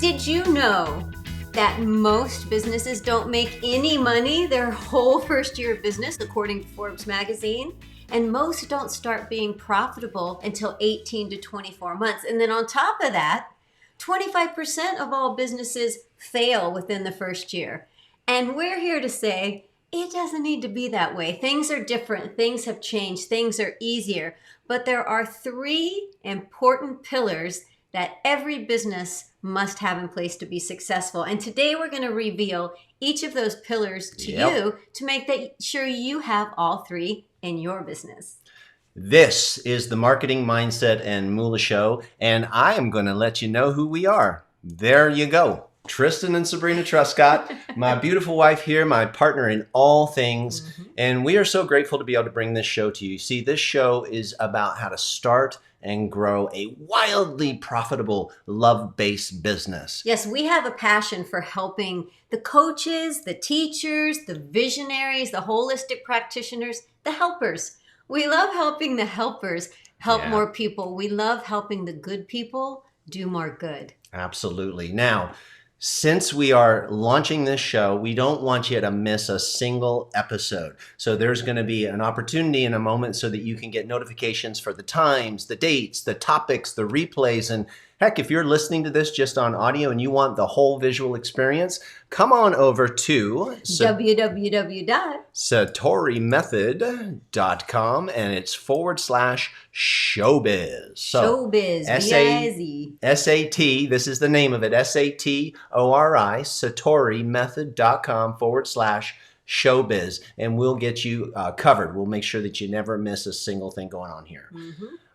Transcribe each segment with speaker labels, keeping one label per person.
Speaker 1: Did you know that most businesses don't make any money their whole first year of business, according to Forbes magazine? And most don't start being profitable until 18 to 24 months. And then on top of that, 25% of all businesses fail within the first year. And we're here to say it doesn't need to be that way. Things are different. Things have changed. Things are easier. But there are three important pillars that every business must have in place to be successful. And today we're going to reveal each of those pillars to you to make sure you have all three in your business.
Speaker 2: This is the Marketing Mindset and Moolah Show, and I am going to let you know who we are. There you go. Tristan and Sabrina Truscott, my beautiful wife here, my partner in all things. And we are so grateful to be able to bring this show to you. See, this show is about how to start and grow a wildly profitable love-based business.
Speaker 1: Yes, we have a passion for helping the coaches, the teachers, the visionaries, the holistic practitioners, the helpers. We love helping the helpers help more people. We love helping the good people do more good.
Speaker 2: Absolutely. Now, since we are launching this show, we don't want you to miss a single episode. So there's going to be an opportunity in a moment so that you can get notifications for the times, the dates, the topics, the replays. And heck, if you're listening to this just on audio and you want the whole visual experience, come on over to www.satorimethod.com and it's /showbiz. So
Speaker 1: Showbiz, B-I-Z.
Speaker 2: SAT, this is the name of it, SATORI, satorimethod.com /showbiz, and we'll get you covered. We'll make sure that you never miss a single thing going on here.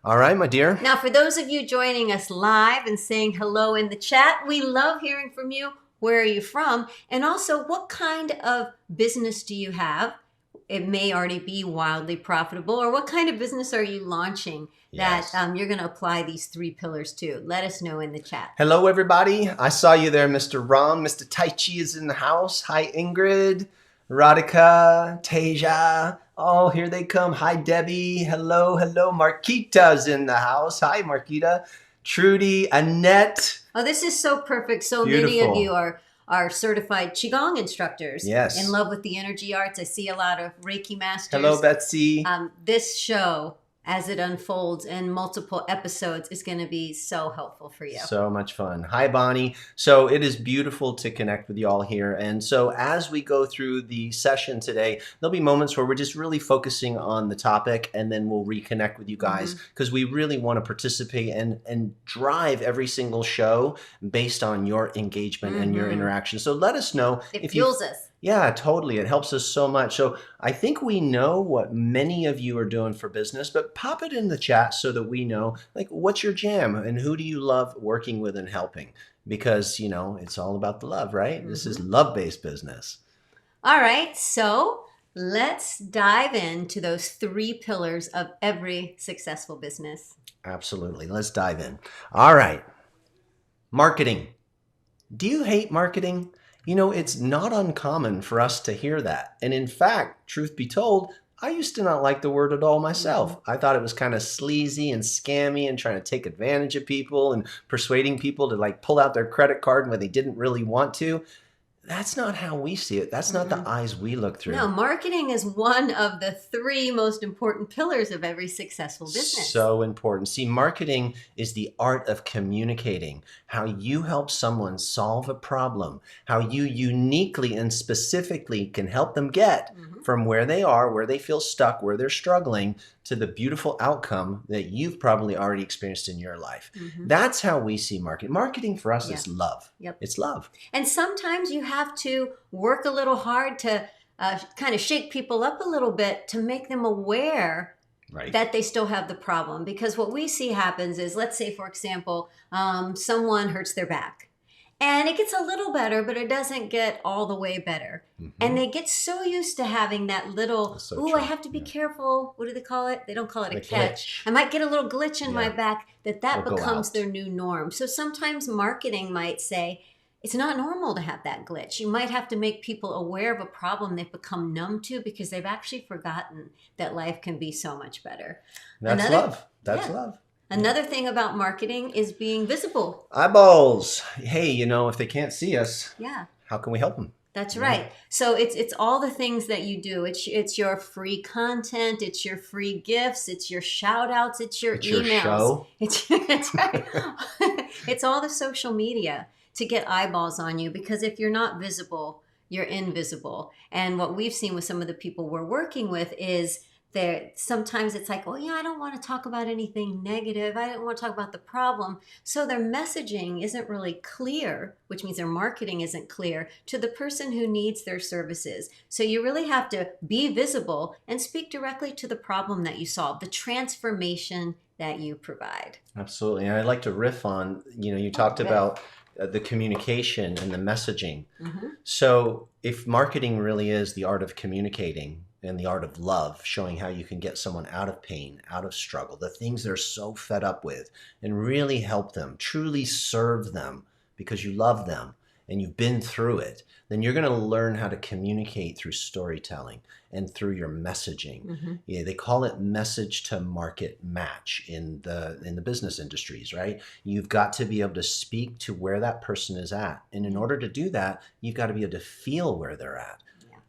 Speaker 2: All right, my dear.
Speaker 1: Now, for those of you joining us live and saying hello in the chat, we love hearing from you. Where are you from? And also, what kind of business do you have? It may already be wildly profitable. Or what kind of business are you launching that you're going to apply these three pillars to? Let us know in the chat.
Speaker 2: Hello, everybody. I saw you there, Mr. Ram. Mr. Tai Chi is in the house. Hi, Ingrid, Radhika, Teja. Oh, here they come. Hi, Debbie. Hello, hello. Marquita's in the house. Hi, Marquita. Trudy, Annette.
Speaker 1: Oh, this is so perfect. So
Speaker 2: Beautiful.
Speaker 1: many of you are certified Qigong instructors.
Speaker 2: Yes.
Speaker 1: In love with the energy arts. I see a lot of Reiki masters.
Speaker 2: Hello, Betsy.
Speaker 1: This show, as it unfolds in multiple episodes, is going to be so helpful for you.
Speaker 2: So much fun. Hi, Bonnie. So it is beautiful to connect with you all here. And so as we go through the session today, there'll be moments where we're just really focusing on the topic, and then we'll reconnect with you guys because we really want to participate and drive every single show based on your engagement and your interaction. So let us know.
Speaker 1: It fuels us.
Speaker 2: Yeah, totally. It helps us so much. So I think we know what many of you are doing for business, but pop it in the chat so that we know, like, what's your jam and who do you love working with and helping? Because, you know, it's all about the love, right? This is love-based business.
Speaker 1: All right. So let's dive into those three pillars of every successful business.
Speaker 2: Absolutely. Let's dive in. All right. Marketing. Do you hate marketing? You know, it's not uncommon for us to hear that. And in fact, truth be told, I used to not like the word at all myself. I thought it was kind of sleazy and scammy and trying to take advantage of people and persuading people to like pull out their credit card when they didn't really want to. That's not how we see it. That's not the eyes we look through.
Speaker 1: No, marketing is one of the three most important pillars of every successful business.
Speaker 2: So important. See, marketing is the art of communicating, how you help someone solve a problem, how you uniquely and specifically can help them get from where they are, where they feel stuck, where they're struggling, to the beautiful outcome that you've probably already experienced in your life. That's how we see marketing. Marketing for us is love. It's love.
Speaker 1: And sometimes you have to work a little hard to kind of shake people up a little bit to make them aware that they still have the problem. Because what we see happens is, let's say, for example, someone hurts their back. And it gets a little better, but it doesn't get all the way better. And they get so used to having that little, I have to be careful. What do they call it? They don't call it a catch. I might get a little glitch in my back, that becomes their new norm. So sometimes marketing might say, it's not normal to have that glitch. You might have to make people aware of a problem they've become numb to because they've actually forgotten that life can be so much better.
Speaker 2: That's love. That's love.
Speaker 1: Another thing about marketing is being visible.
Speaker 2: Eyeballs. Hey, if they can't see us,
Speaker 1: Yeah.
Speaker 2: how can we help them?
Speaker 1: That's right. So it's all the things that you do. It's your free content, it's your free gifts, it's your shout outs, it's your
Speaker 2: It's your
Speaker 1: emails.
Speaker 2: show.
Speaker 1: That's right. It's all the social media to get eyeballs on you, because if you're not visible, you're invisible. And what we've seen with some of the people we're working with is sometimes it's like, oh yeah, I don't want to talk about anything negative. I don't want to talk about the problem. So their messaging isn't really clear, which means their marketing isn't clear to the person who needs their services. So you really have to be visible and speak directly to the problem that you solve, the transformation that you provide.
Speaker 2: Absolutely. And I'd like to riff on, you talked about the communication and the messaging.
Speaker 1: Mm-hmm.
Speaker 2: So if marketing really is the art of communicating and the art of love, showing how you can get someone out of pain, out of struggle, the things they're so fed up with, and really help them, truly serve them because you love them and you've been through it, then you're going to learn how to communicate through storytelling and through your messaging.
Speaker 1: Mm-hmm.
Speaker 2: Yeah, they call it message to market match in the business industries, right? You've got to be able to speak to where that person is at. And in order to do that, you've got to be able to feel where they're at.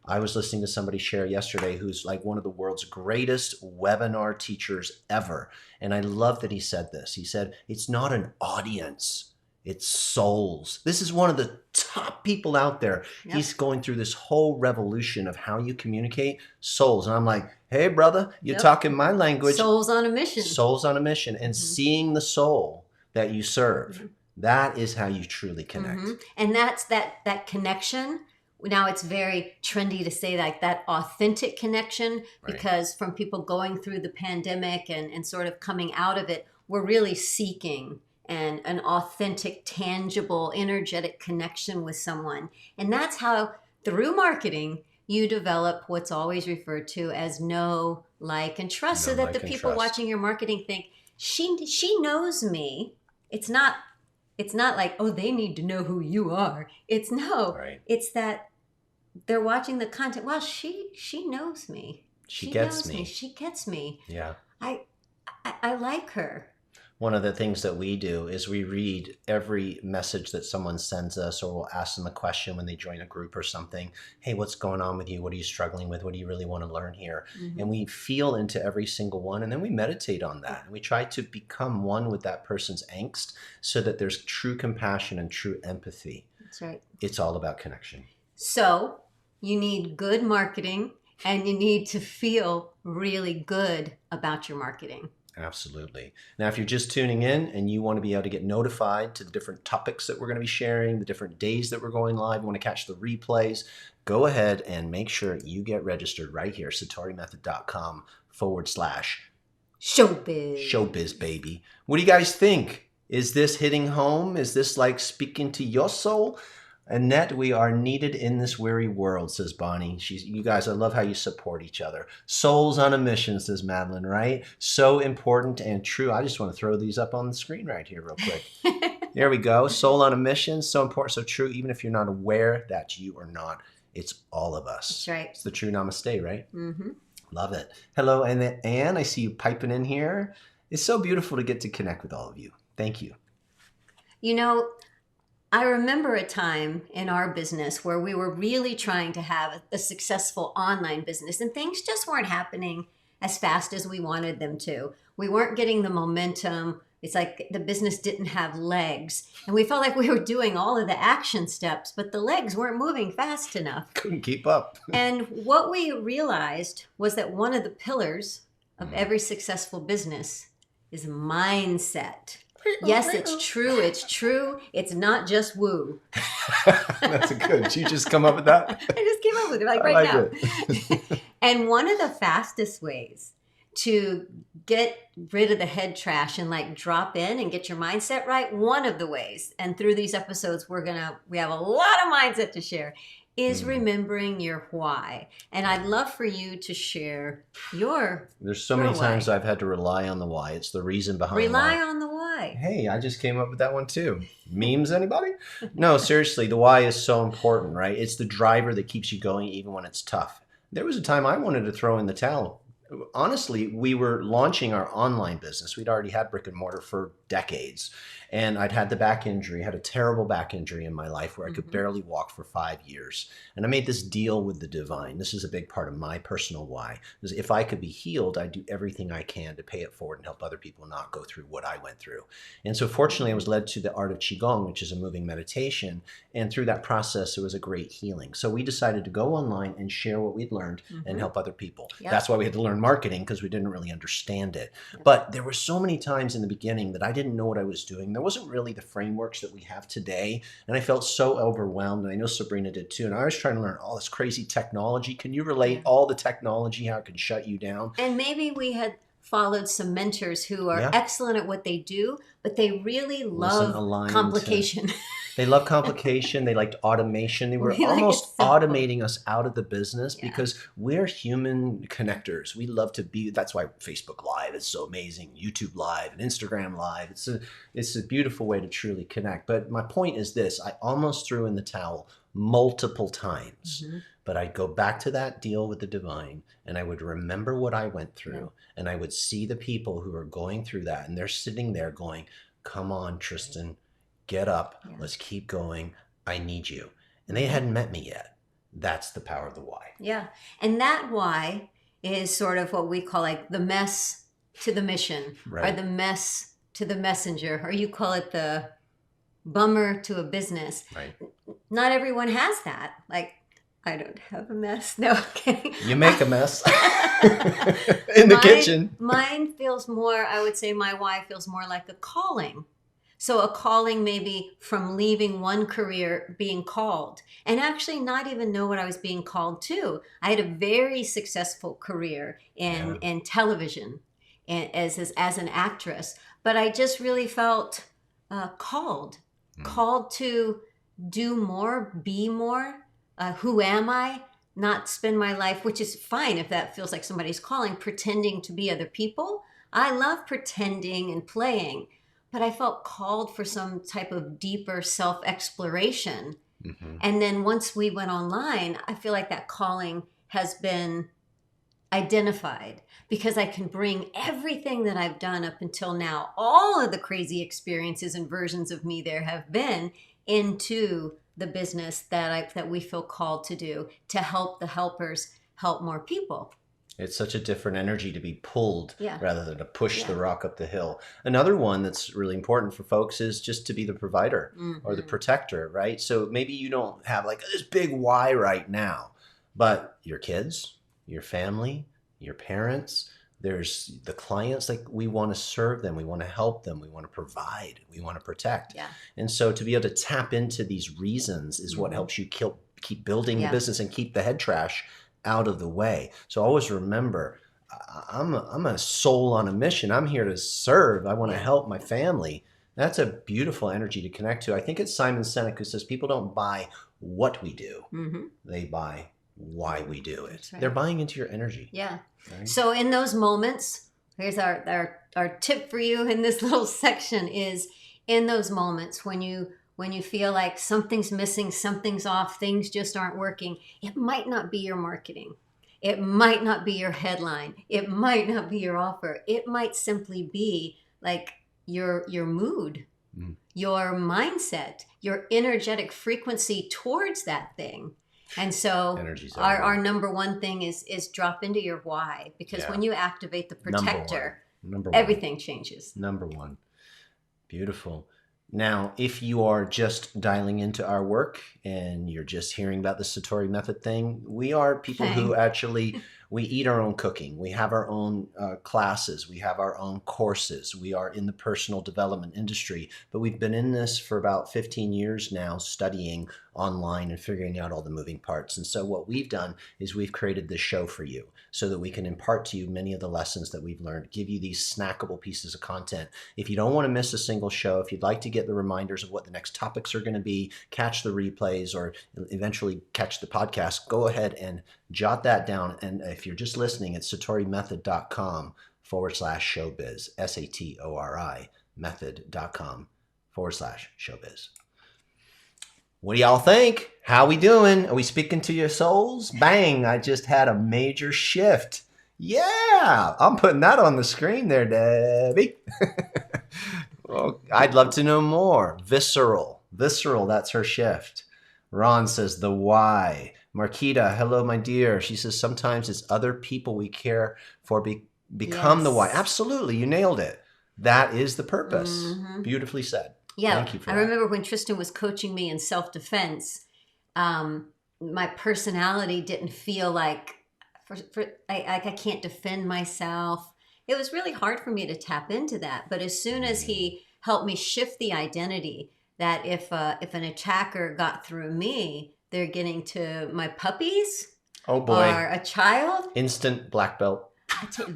Speaker 2: I was listening to somebody share yesterday who's like one of the world's greatest webinar teachers ever. And I love that he said this. He said, it's not an audience, it's souls. This is one of the top people out there. Yep. He's going through this whole revolution of how you communicate souls. And I'm like, hey, brother, you're talking my language.
Speaker 1: Souls on a mission.
Speaker 2: Souls on a mission. And seeing the soul that you serve, that is how you truly connect.
Speaker 1: And that's that connection. Now it's very trendy to say that authentic connection, because from people going through the pandemic and sort of coming out of it, we're really seeking an authentic, tangible, energetic connection with someone. And that's how, through marketing, you develop what's always referred to as know, like, and trust, so that the people watching your marketing think, she knows me. It's not like, oh, they need to know who you are. It's it's that they're watching the content. Well, she knows me. She gets me. She gets me.
Speaker 2: Yeah.
Speaker 1: I like her.
Speaker 2: One of the things that we do is we read every message that someone sends us, or we'll ask them a question when they join a group or something. Hey, what's going on with you? What are you struggling with? What do you really want to learn here? And we feel into every single one, and then we meditate on that. And we try to become one with that person's angst so that there's true compassion and true empathy.
Speaker 1: That's right.
Speaker 2: It's all about connection.
Speaker 1: So you need good marketing, and you need to feel really good about your marketing.
Speaker 2: Absolutely. Now, if you're just tuning in and you want to be able to get notified to the different topics that we're going to be sharing, the different days that we're going live, you want to catch the replays, go ahead and make sure you get registered right here, satorimethod.com/showbiz. Showbiz, baby. What do you guys think? Is this hitting home? Is this like speaking to your soul? Annette, we are needed in this weary world, says Bonnie. You guys, I love how you support each other. Souls on a mission, says Madeline, right? So important and true. I just want to throw these up on the screen right here real quick. There we go. Soul on a mission, so important, so true. Even if you're not aware that you are not, it's all of us.
Speaker 1: That's right.
Speaker 2: It's the true namaste, right? Love it. Hello, Anne. I see you piping in here. It's so beautiful to get to connect with all of you. Thank you.
Speaker 1: I remember a time in our business where we were really trying to have a successful online business, and things just weren't happening as fast as we wanted them to. We weren't getting the momentum. It's like the business didn't have legs, and we felt like we were doing all of the action steps, but the legs weren't moving fast enough.
Speaker 2: Couldn't keep up.
Speaker 1: And what we realized was that one of the pillars of every successful business is mindset. Yes, it's true. It's true. It's not just woo.
Speaker 2: That's good. You just come up with that?
Speaker 1: I just came up with it right now. And one of the fastest ways to get rid of the head trash and like drop in and get your mindset right, one of the ways, and through these episodes we have a lot of mindset to share, is remembering your why. And I'd love for you to share
Speaker 2: There's so many times I've had to rely on the why. It's the reason behind
Speaker 1: Rely on the why.
Speaker 2: Hey, I just came up with that one too. Memes, anybody? No, seriously, the why is so important, right? It's the driver that keeps you going even when it's tough. There was a time I wanted to throw in the towel honestly, we were launching our online business. We'd already had brick and mortar for decades. And I'd had the back injury, had a terrible back injury in my life where I could barely walk for 5 years. And I made this deal with the divine. This is a big part of my personal why. Because if I could be healed, I'd do everything I can to pay it forward and help other people not go through what I went through. And so fortunately, I was led to the art of Qigong, which is a moving meditation. And through that process, it was a great healing. So we decided to go online and share what we'd learned and help other people.
Speaker 1: Yep.
Speaker 2: That's why we had to learn marketing, because we didn't really understand it. But there were so many times in the beginning that I didn't know what I was doing. There wasn't really the frameworks that we have today. And I felt so overwhelmed. And I know Sabrina did too. And I was trying to learn all this crazy technology. Can you relate all the technology, how it can shut you down?
Speaker 1: And maybe we had followed some mentors who are excellent at what they do, but they really love complication.
Speaker 2: They love complication. They liked automation. They were almost automating us out of the business because we're human connectors. We love to be, that's why Facebook Live is so amazing. YouTube Live and Instagram Live. It's a beautiful way to truly connect. But my point is this, I almost threw in the towel multiple times. But I'd go back to that deal with the divine and I would remember what I went through and I would see the people who are going through that and they're sitting there going, come on, Tristan, get up. Let's keep going. I need you. And they hadn't met me yet. That's the power of the why.
Speaker 1: Yeah. And that why is sort of what we call like the mess to the mission or the mess to the messenger, or you call it the bummer to a business.
Speaker 2: Right.
Speaker 1: Not everyone has that. Like, I don't have a mess. No, okay.
Speaker 2: You make a mess in the kitchen.
Speaker 1: Mine feels more, I would say my why feels more like a calling. So a calling maybe from leaving one career, being called, and actually not even know what I was being called to. I had a very successful career in television and as an actress, but I just really felt called to do more, be more. Who am I? Not spend my life, which is fine if that feels like somebody's calling, pretending to be other people. I love pretending and playing, but I felt called for some type of deeper self-exploration. And then once we went online, I feel like that calling has been identified because I can bring everything that I've done up until now, all of the crazy experiences and versions of me there have been, into the business that we feel called to do, to help the helpers help more people.
Speaker 2: It's such a different energy to be pulled rather than to push the rock up the hill. Another one that's really important for folks is just to be the provider or the protector, right? So maybe you don't have like this big why right now, but your kids, your family, your parents, there's the clients, like we want to serve them, we want to help them, we want to provide, we want to protect. And so to be able to tap into these reasons is what helps you keep building the business and keep the head trash out of the way. So always remember, I'm a soul on a mission. I'm here to serve. I want to help my family. That's a beautiful energy to connect to. I think it's Simon Sinek who says people don't buy what we do. They buy why we do it. They're buying into your energy. Right?
Speaker 1: So in those moments, here's our tip for you in this little section is in those moments when you feel like something's missing, something's off, things just aren't working, it might not be your marketing. It might not be your headline. It might not be your offer. It might simply be like your mood, your mindset, your energetic frequency towards that thing. And so our number one thing is drop into your why, because when you activate the protector, everything changes.
Speaker 2: Number one. Beautiful. Now, if you are just dialing into our work and you're just hearing about the Satori method thing, we are people who actually, we eat our own cooking. We have our own classes. We have our own courses. We are in the personal development industry, but we've been in this for about 15 years now, studying online and figuring out all the moving parts. And so what we've done is we've created this show for you so that we can impart to you many of the lessons that we've learned, give you these snackable pieces of content. If you don't want to miss a single show, if you'd like to get the reminders of what the next topics are going to be, catch the replays, or eventually catch the podcast, go ahead and jot that down. And if you're just listening, it's satorimethod.com/showbiz, SATORI method.com/showbiz. What do y'all think? How we doing? Are we speaking to your souls? Bang, I just had a major shift. Yeah, I'm putting that on the screen there, Debbie. Well, I'd love to know more. Visceral. Visceral, that's her shift. Ron says the why. Marquita, hello, my dear. She says sometimes it's other people we care for become the why.
Speaker 1: Yes.
Speaker 2: Absolutely, you nailed it. That is the purpose.
Speaker 1: Mhm.
Speaker 2: Beautifully said.
Speaker 1: Yeah,
Speaker 2: Thank you for
Speaker 1: I
Speaker 2: that.
Speaker 1: remember when Tristan was coaching me in self-defense, my personality didn't feel like I can't defend myself. It was really hard for me to tap into that. But as soon as he helped me shift the identity, that if an attacker got through me, they're getting to my puppies
Speaker 2: Oh boy.
Speaker 1: or a child.
Speaker 2: Instant black belt.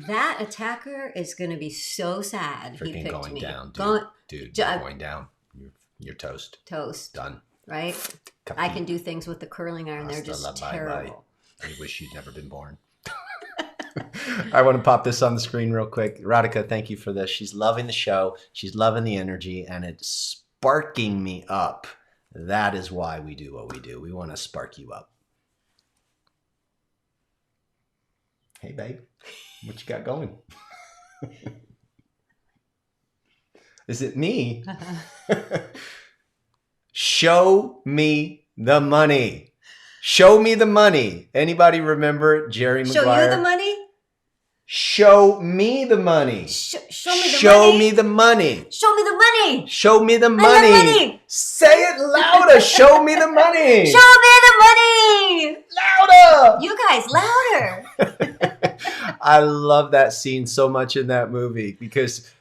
Speaker 1: That attacker is going to be so sad. He
Speaker 2: Freaking
Speaker 1: picked
Speaker 2: going
Speaker 1: me.
Speaker 2: down, dude.
Speaker 1: Ju-
Speaker 2: You're going down. You're toast.
Speaker 1: Toast.
Speaker 2: Done.
Speaker 1: Right? I can do things with the curling iron. They're
Speaker 2: Hasta la
Speaker 1: just
Speaker 2: bye-bye.
Speaker 1: terrible.
Speaker 2: I wish you'd never been born. I want to pop this on the screen real quick. Radhika, thank you for this. She's loving the show. She's loving the energy, and it's sparking me up. That is why we do what we do. We want to spark you up. Hey, babe. What you got going? Is it me? Show me the money. Show me the money. Anybody remember Jerry Maguire?
Speaker 1: Show you the money?
Speaker 2: Show me the money.
Speaker 1: Show me the
Speaker 2: Show
Speaker 1: money.
Speaker 2: me the money.
Speaker 1: Show me the money.
Speaker 2: Show me the
Speaker 1: I love
Speaker 2: money.
Speaker 1: money.
Speaker 2: Say it louder. Show me the money.
Speaker 1: Show me the money.
Speaker 2: Louder.
Speaker 1: You guys, louder.
Speaker 2: I love that scene so much in that movie because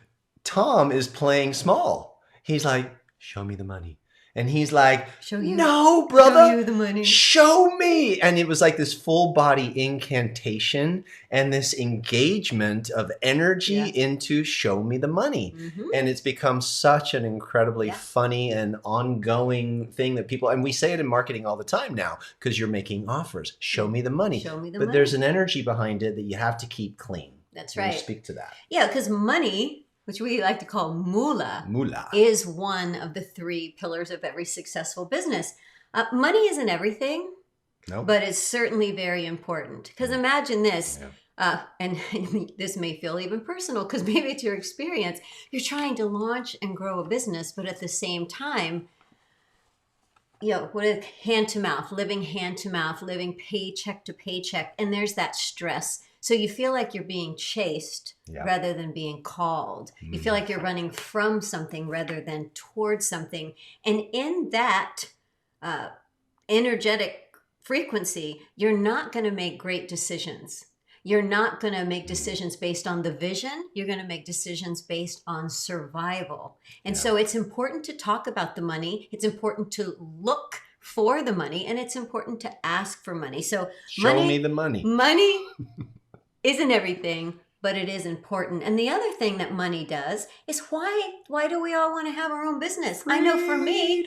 Speaker 2: Tom is playing small. He's like, show me the money. And he's like,
Speaker 1: Show you.
Speaker 2: no, brother.
Speaker 1: Show you the money.
Speaker 2: Show me. And it was like this full body incantation and this engagement of energy into show me the money.
Speaker 1: Mm-hmm.
Speaker 2: And it's become such an incredibly funny and ongoing thing that people, and we say it in marketing all the time now, because you're making offers. Show me the money.
Speaker 1: Show me the
Speaker 2: But
Speaker 1: money.
Speaker 2: there's an energy behind it that you have to keep clean.
Speaker 1: That's
Speaker 2: Can you
Speaker 1: right.
Speaker 2: speak to that?
Speaker 1: Yeah, because money, which we like to call moolah,
Speaker 2: Moolah.
Speaker 1: is one of the three pillars of every successful business. Money isn't everything,
Speaker 2: Nope.
Speaker 1: but it's certainly very important. Because imagine this,
Speaker 2: Yeah.
Speaker 1: and this may feel even personal because maybe it's your experience. You're trying to launch and grow a business, but at the same time, with hand to mouth, living paycheck to paycheck, and there's that stress. So you feel like you're being chased rather than being called. You feel like you're running from something rather than towards something. And in that energetic frequency, you're not going to make great decisions. You're not going to make decisions based on the vision. You're going to make decisions based on survival. And so it's important to talk about the money. It's important to look for the money, and it's important to ask for money. So
Speaker 2: Show me the money.
Speaker 1: Money isn't everything, but it is important. And the other thing that money does is why do we all want to have our own business? I know for me,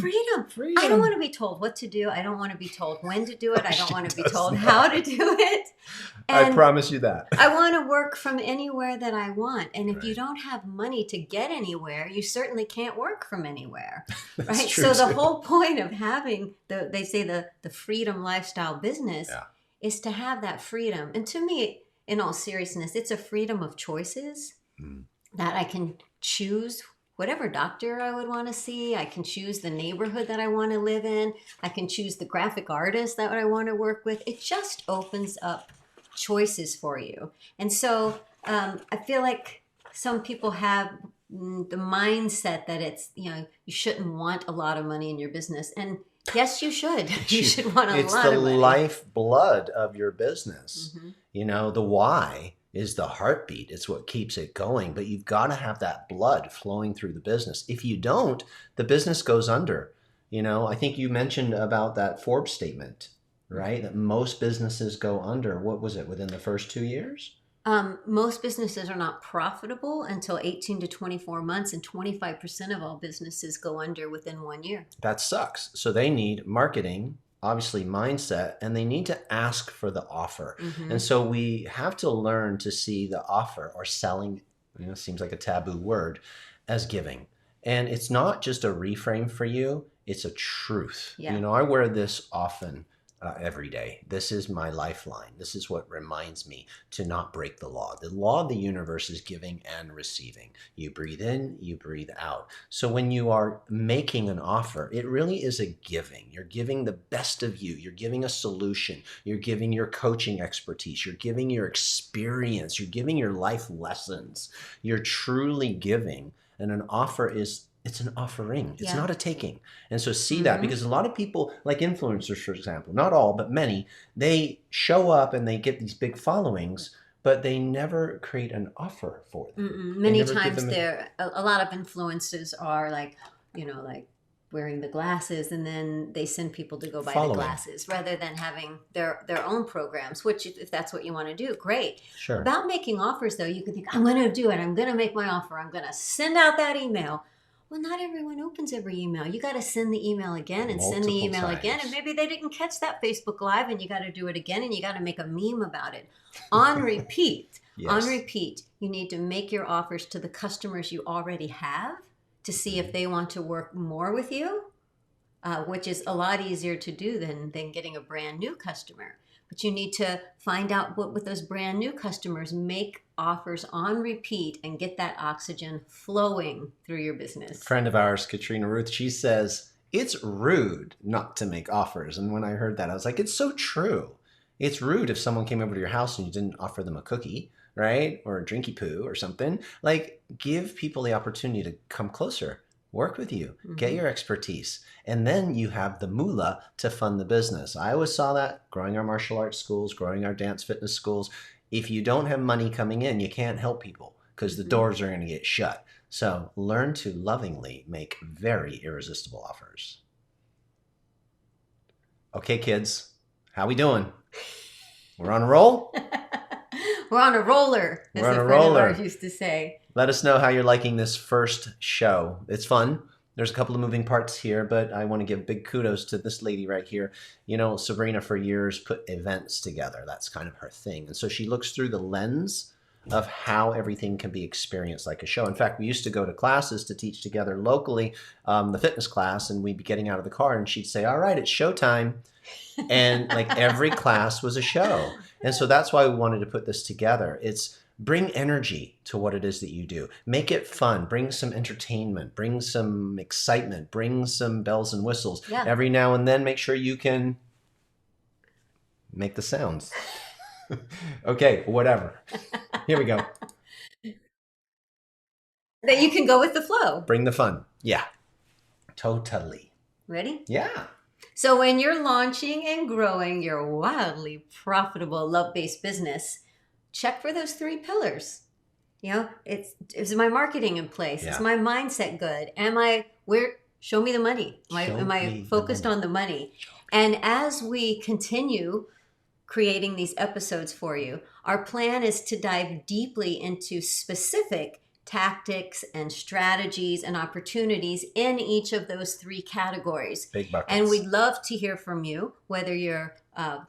Speaker 1: freedom. I don't want to be told what to do. I don't want to be told when to do it. I don't want to be told how to do it. And
Speaker 2: I promise you that.
Speaker 1: I want to work from anywhere that I want. And if you don't have money to get anywhere, you certainly can't work from anywhere. Right?
Speaker 2: true,
Speaker 1: So the
Speaker 2: too.
Speaker 1: whole point of having the freedom lifestyle business is to have that freedom. And to me, in all seriousness, it's a freedom of choices that I can choose whatever doctor I would want to see. I can choose the neighborhood that I want to live in. I can choose the graphic artist that I want to work with. It just opens up choices for you. And so I feel like some people have the mindset that it's, you shouldn't want a lot of money in your business. And yes, you should. You should want a lot of money.
Speaker 2: It's the lifeblood of your business.
Speaker 1: Mm-hmm.
Speaker 2: The why is the heartbeat. It's what keeps it going. But you've got to have that blood flowing through the business. If you don't, the business goes under. I think you mentioned about that Forbes statement, right? That most businesses go under. What was it, within the first 2 years?
Speaker 1: Most businesses are not profitable until 18 to 24 months, and 25% of all businesses go under within 1 year.
Speaker 2: That sucks. So they need marketing, obviously mindset, and they need to ask for the offer.
Speaker 1: Mm-hmm.
Speaker 2: And so we have to learn to see the offer, or selling, seems like a taboo word, as giving. And it's not just a reframe for you, it's a truth.
Speaker 1: Yeah.
Speaker 2: I wear this often. every day. This is my lifeline. This is what reminds me to not break the law. The law of the universe is giving and receiving. You breathe in, you breathe out. So when you are making an offer, it really is a giving. You're giving the best of you. You're giving a solution. You're giving your coaching expertise. You're giving your experience. You're giving your life lessons. You're truly giving. And an offer it's an offering. It's not a taking. And so see that, because a lot of people, like influencers, for example, not all, but many, they show up and they get these big followings, but they never create an offer for them.
Speaker 1: Many times a lot of influencers are like, like wearing the glasses, and then they send people to go buy the glasses rather than having their own programs, which if that's what you want to do, great.
Speaker 2: Sure.
Speaker 1: About making offers, though, you can think, I'm going to do it. I'm going to make my offer. I'm going to send out that email. Well, not everyone opens every email. You got to send the email again and send the email again. And maybe they didn't catch that Facebook Live, and you got to do it again, and you got to make a meme about it. On repeat. Yes. On repeat. You need to make your offers to the customers you already have to see if they want to work more with you, which is a lot easier to do than getting a brand new customer. But you need to find out what with those brand new customers, make offers on repeat and get that oxygen flowing through your business.
Speaker 2: A friend of ours, Katrina Ruth, she says, it's rude not to make offers. And when I heard that, I was like, it's so true. It's rude if someone came over to your house and you didn't offer them a cookie, right? Or a drinky poo or something. Like, give people the opportunity to come closer, work with you, get your expertise. And then you have the moolah to fund the business. I always saw that growing our martial arts schools, growing our dance fitness schools. If you don't have money coming in, you can't help people because the doors are going to get shut. So learn to lovingly make very irresistible offers. Okay, kids, how we doing? We're on a roll?
Speaker 1: We're on a roller, as a friend of ours used to say.
Speaker 2: Let us know how you're liking this first show. It's fun. There's a couple of moving parts here, but I want to give big kudos to this lady right here. You know, Sabrina for years put events together. That's kind of her thing. And so she looks through the lens of how everything can be experienced like a show. In fact, we used to go to classes to teach together locally, the fitness class, and we'd be getting out of the car and she'd say, all right, it's showtime. And like every class was a show. And so that's why we wanted to put this together. It's bring energy to what it is that you do. Make it fun. Bring some entertainment. Bring some excitement. Bring some bells and whistles. Yeah. Every now and then, make sure you can make the sounds. Okay, whatever. Here we go.
Speaker 1: That you can go with the flow.
Speaker 2: Bring the fun. Yeah, totally.
Speaker 1: Ready?
Speaker 2: Yeah.
Speaker 1: So when you're launching and growing your wildly profitable love-based business, check for those 3 pillars. You know, is my marketing in place? Yeah. Is my mindset good? Show me the money. Am I focused on the money? And as we continue creating these episodes for you, our plan is to dive deeply into specific tactics and strategies and opportunities in each of those 3 categories.
Speaker 2: Big buckets.
Speaker 1: And we'd love to hear from you, whether you're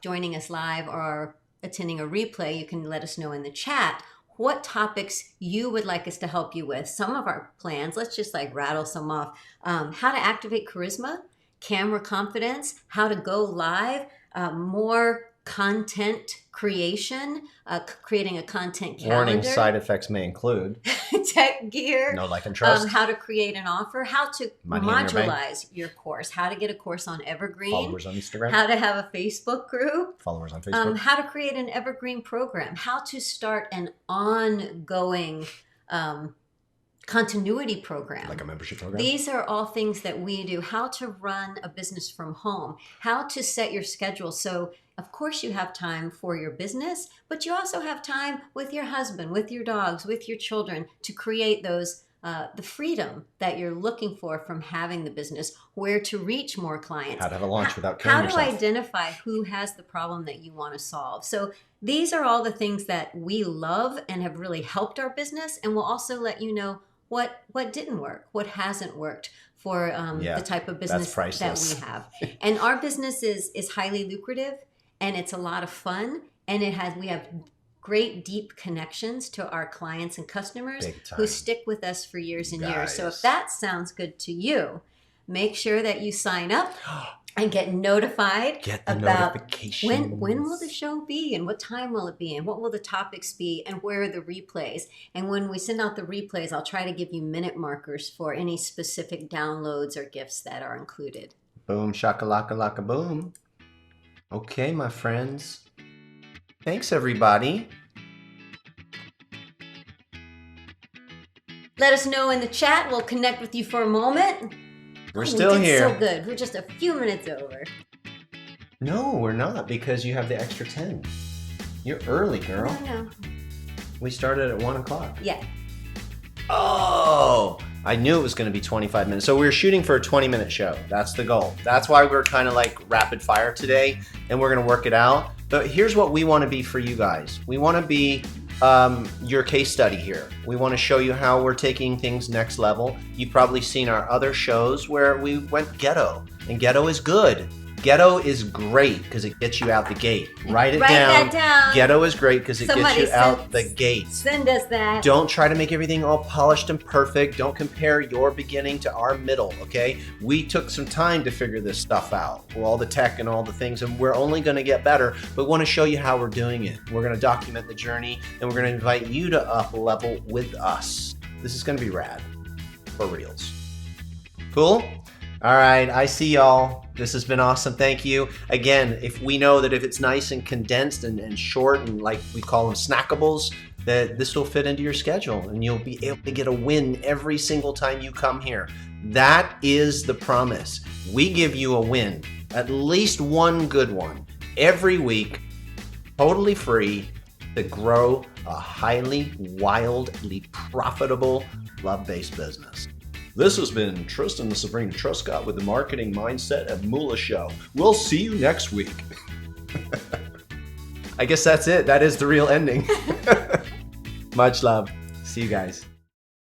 Speaker 1: joining us live or attending a replay. You can let us know in the chat what topics you would like us to help you with. Some of our plans, let's just like rattle some off. How to activate charisma, camera confidence, how to go live, more content creation, creating a content calendar.
Speaker 2: Warning, side effects may include
Speaker 1: tech gear.
Speaker 2: No like and trust.
Speaker 1: How to create an offer, how to modularize your course, how to get a course on Evergreen.
Speaker 2: Followers on Instagram.
Speaker 1: How to have a Facebook group.
Speaker 2: Followers on Facebook.
Speaker 1: How to create an Evergreen program. How to start an ongoing continuity program.
Speaker 2: Like a membership program.
Speaker 1: These are all things that we do. How to run a business from home. How to set your schedule so of course you have time for your business, but you also have time with your husband, with your dogs, with your children to create those the freedom that you're looking for from having the business, where to reach more clients.
Speaker 2: How to have a launch without killing yourself.
Speaker 1: How to identify who has the problem that you want to solve. So these are all the things that we love and have really helped our business, and we'll also let you know what didn't work, what hasn't worked for the type of business that we have. And our business is highly lucrative. And it's a lot of fun, and we have great deep connections to our clients and customers who stick with us for years and years. So if that sounds good to you, make sure that you sign up and get notified
Speaker 2: Get the
Speaker 1: about
Speaker 2: notifications.
Speaker 1: when will the show be and what time will it be and what will the topics be and where are the replays. And when we send out the replays, I'll try to give you minute markers for any specific downloads or gifts that are included.
Speaker 2: Boom, shakalaka laka boom. Okay, my friends. Thanks, everybody.
Speaker 1: Let us know in the chat. We'll connect with you for a moment.
Speaker 2: We're still
Speaker 1: we did
Speaker 2: here.
Speaker 1: So good. We're just a few minutes over.
Speaker 2: No, we're not, because you have the extra 10. You're early, girl.
Speaker 1: No.
Speaker 2: We started at 1 o'clock.
Speaker 1: Yeah.
Speaker 2: Oh, I knew it was going to be 25 minutes. So we were shooting for a 20-minute show. That's the goal. That's why we're kind of like rapid fire today, and we're going to work it out. But here's what we want to be for you guys. We want to be your case study here. We want to show you how we're taking things next level. You've probably seen our other shows where we went ghetto, and ghetto is good. Ghetto is great because it gets you out the gate. Write
Speaker 1: that down.
Speaker 2: Ghetto is great because it gets you out the gate.
Speaker 1: Send us that.
Speaker 2: Don't try to make everything all polished and perfect. Don't compare your beginning to our middle, okay? We took some time to figure this stuff out, all the tech and all the things, and we're only going to get better, but we want to show you how we're doing it. We're going to document the journey, and we're going to invite you to up level with us. This is going to be rad. For reals. Cool? All right, I see y'all. This has been awesome. Thank you. Again, if we know that if it's nice and condensed and short and like we call them snackables, that this will fit into your schedule and you'll be able to get a win every single time you come here. That is the promise. We give you a win, at least one good one, every week, totally free to grow a highly, wildly profitable love-based business. This has been Tristan and Sabrina Truscott with the Marketing Mindset of Moolah Show. We'll see you next week. I guess that's it. That is the real ending. Much love. See you guys.